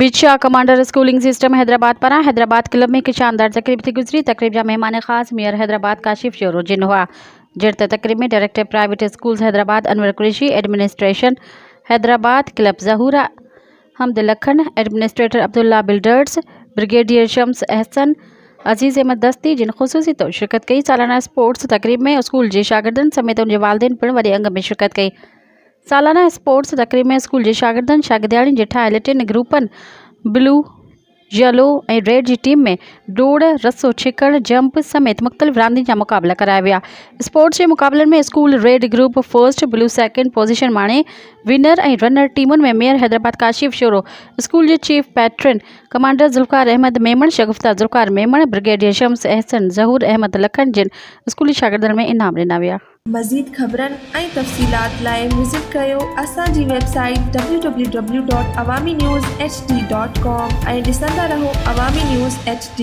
बिछा commander schooling system Hyderabad पारा Hyderabad club में एक शानदार तकरीब थी गुजरी। तकरीब जा मेहमान खास मेयर हैदराबाद काशिफ जोरो जिन हुआ। जिरत तकरीब में director private schools Hyderabad Anwar Qureshi, administration Hyderabad club Zahoora Hamad Lakhan, administrator Abdullah builders, brigadier Shams Ehsan, Aziz Ahmed Dasti जिन खुसूसी तो शिरकत कई। सालाना स्पोर्ट्स तकरीब में स्कूल के शागिर्दन समेत उनके वालदेन पिण वॾे अंग में शिरकत कई। सालाना स्पोर्ट्स तकरीब में स्कूल के शागिर्दन शागिर्दियाणियुनि जे ठाहियल 3 ग्रुपन ब्लू, येलो और रेड की टीम में दौड़, रस्सो छिकण, जंप समेत मुख्तलिफ रांदियुनि जा मुकाबला कराया विया। स्पोर्ट्स के मुकाबलन में school red group first, blue second position माणे। विनर और रनर टीमुन में मेयर हैदराबाद काशिफ शोरो, स्कूल के chief patron commander Zulfiqar Ahmed Memon, Shagufta Zulfiqar Memon, brigadier Shams Ehsan, Zahoor Ahmed Lakhan जिन स्कूली शागिर्दन में इनाम ॾिना विया। मज़ीद ख़बरन ऐं तफ़सीलात लाइ विज़िट कयो असांजी वेबसाइट www.awamiNewsHD.com ऐं ॾिसंदा रहो अवामी न्यूज़ HD।